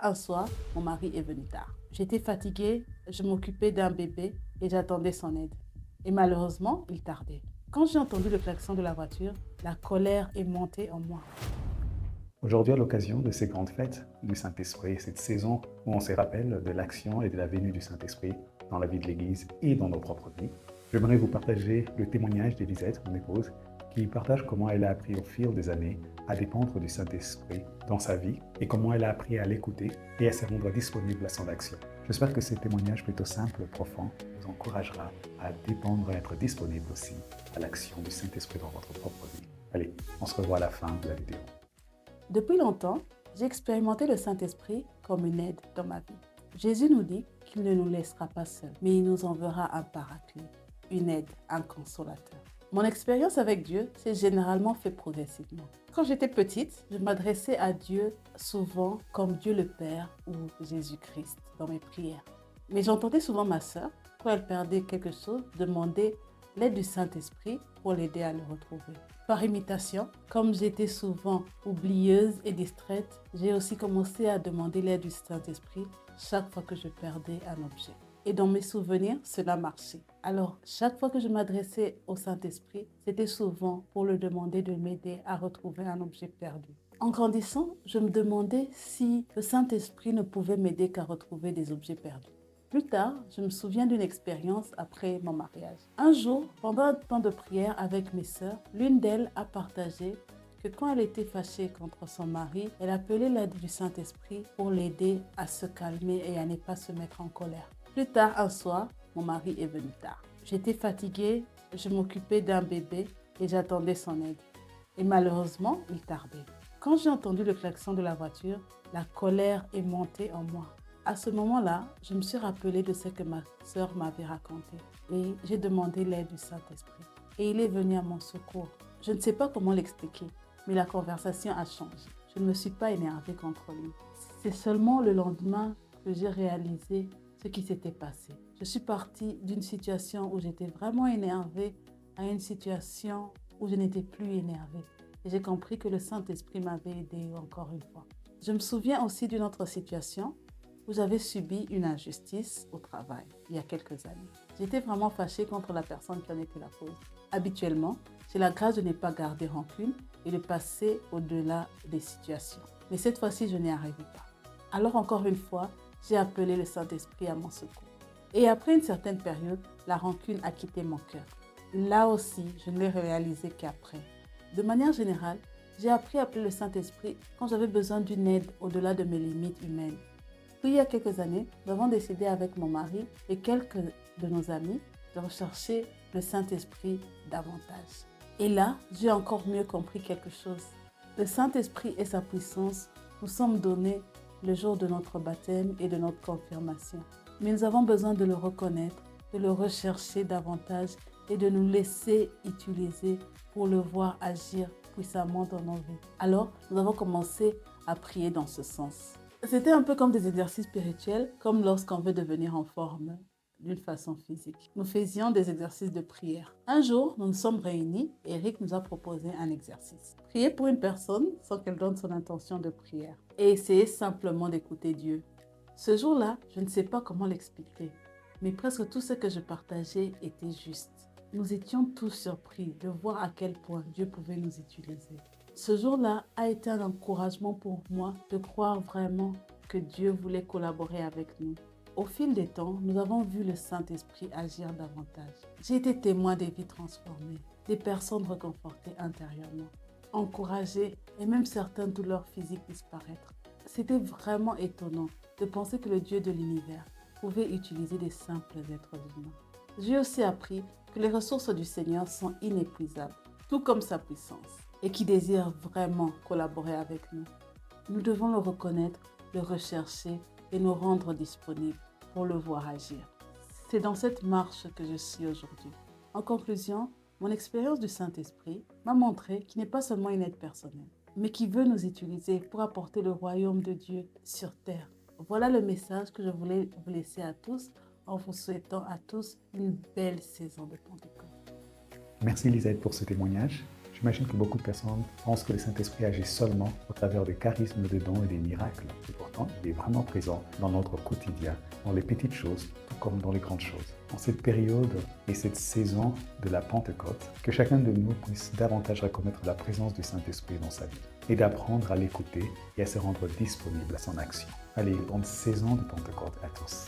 Un soir, mon mari est venu tard. J'étais fatiguée, je m'occupais d'un bébé et j'attendais son aide. Et malheureusement, il tardait. Quand j'ai entendu le klaxon de la voiture, la colère est montée en moi. Aujourd'hui, à l'occasion de ces grandes fêtes du Saint-Esprit, cette saison où on se rappelle de l'action et de la venue du Saint-Esprit dans la vie de l'Église et dans nos propres vies, j'aimerais vous partager le témoignage d'Élisette, mon épouse, qui partage comment elle a appris au fil des années à dépendre du Saint-Esprit dans sa vie et comment elle a appris à l'écouter et à se rendre disponible à son action. J'espère que ce témoignage plutôt simple et profond vous encouragera à dépendre et être disponible aussi à l'action du Saint-Esprit dans votre propre vie. Allez, on se revoit à la fin de la vidéo. Depuis longtemps, j'ai expérimenté le Saint-Esprit comme une aide dans ma vie. Jésus nous dit qu'il ne nous laissera pas seuls, mais il nous enverra un paraclet, une aide, un consolateur. Mon expérience avec Dieu s'est généralement fait progressivement. Quand j'étais petite, je m'adressais à Dieu souvent comme Dieu le Père ou Jésus-Christ dans mes prières. Mais j'entendais souvent ma sœur, quand elle perdait quelque chose, demander l'aide du Saint-Esprit pour l'aider à le retrouver. Par imitation, comme j'étais souvent oublieuse et distraite, j'ai aussi commencé à demander l'aide du Saint-Esprit chaque fois que je perdais un objet. Et dans mes souvenirs, cela marchait. Alors, chaque fois que je m'adressais au Saint-Esprit, c'était souvent pour le demander de m'aider à retrouver un objet perdu. En grandissant, je me demandais si le Saint-Esprit ne pouvait m'aider qu'à retrouver des objets perdus. Plus tard, je me souviens d'une expérience après mon mariage. Un jour, pendant un temps de prière avec mes sœurs, l'une d'elles a partagé que quand elle était fâchée contre son mari, elle appelait l'aide du Saint-Esprit pour l'aider à se calmer et à ne pas se mettre en colère. Plus tard, un soir, mon mari est venu tard. J'étais fatiguée, je m'occupais d'un bébé et j'attendais son aide. Et malheureusement, il tardait. Quand j'ai entendu le klaxon de la voiture, la colère est montée en moi. À ce moment-là, je me suis rappelée de ce que ma sœur m'avait raconté et j'ai demandé l'aide du Saint-Esprit. Et il est venu à mon secours. Je ne sais pas comment l'expliquer, mais la conversation a changé. Je ne me suis pas énervée contre lui. C'est seulement le lendemain que j'ai réalisé ce qui s'était passé. Je suis partie d'une situation où j'étais vraiment énervée à une situation où je n'étais plus énervée. Et j'ai compris que le Saint-Esprit m'avait aidée encore une fois. Je me souviens aussi d'une autre situation où j'avais subi une injustice au travail il y a quelques années. J'étais vraiment fâchée contre la personne qui en était la cause. Habituellement, j'ai la grâce de ne pas garder rancune et de passer au-delà des situations. Mais cette fois-ci, je n'y arrivais pas. Alors encore une fois, j'ai appelé le Saint-Esprit à mon secours. Et après une certaine période, la rancune a quitté mon cœur. Là aussi, je ne l'ai réalisé qu'après. De manière générale, j'ai appris à appeler le Saint-Esprit quand j'avais besoin d'une aide au-delà de mes limites humaines. Puis il y a quelques années, nous avons décidé avec mon mari et quelques de nos amis de rechercher le Saint-Esprit davantage. Et là, j'ai encore mieux compris quelque chose. Le Saint-Esprit et sa puissance nous sont donnés le jour de notre baptême et de notre confirmation. Mais nous avons besoin de le reconnaître, de le rechercher davantage et de nous laisser utiliser pour le voir agir puissamment dans nos vies. Alors, nous avons commencé à prier dans ce sens. C'était un peu comme des exercices spirituels, comme lorsqu'on veut devenir en forme d'une façon physique. Nous faisions des exercices de prière. Un jour, nous nous sommes réunis et Eric nous a proposé un exercice. Prier pour une personne sans qu'elle donne son intention de prière et essayer simplement d'écouter Dieu. Ce jour-là, je ne sais pas comment l'expliquer, mais presque tout ce que je partageais était juste. Nous étions tous surpris de voir à quel point Dieu pouvait nous utiliser. Ce jour-là a été un encouragement pour moi de croire vraiment que Dieu voulait collaborer avec nous. Au fil des temps, nous avons vu le Saint-Esprit agir davantage. J'ai été témoin des vies transformées, des personnes réconfortées intérieurement, encouragées et même certaines douleurs physiques disparaître. C'était vraiment étonnant de penser que le Dieu de l'univers pouvait utiliser des simples êtres humains. J'ai aussi appris que les ressources du Seigneur sont inépuisables, tout comme sa puissance, et qui désire vraiment collaborer avec nous. Nous devons le reconnaître, le rechercher et nous rendre disponibles pour le voir agir. C'est dans cette marche que je suis aujourd'hui. En conclusion, mon expérience du Saint-Esprit m'a montré qu'il n'est pas seulement une aide personnelle, mais qui veut nous utiliser pour apporter le royaume de Dieu sur terre. Voilà le message que je voulais vous laisser à tous en vous souhaitant à tous une belle saison de Pentecôte. Merci Lisette pour ce témoignage. J'imagine que beaucoup de personnes pensent que le Saint-Esprit agit seulement au travers des charismes, de dons et des miracles. Et pourtant, il est vraiment présent dans notre quotidien, dans les petites choses, tout comme dans les grandes choses. En cette période et cette saison de la Pentecôte, que chacun de nous puisse davantage reconnaître la présence du Saint-Esprit dans sa vie et d'apprendre à l'écouter et à se rendre disponible à son action. Allez, bonne saison de Pentecôte à tous.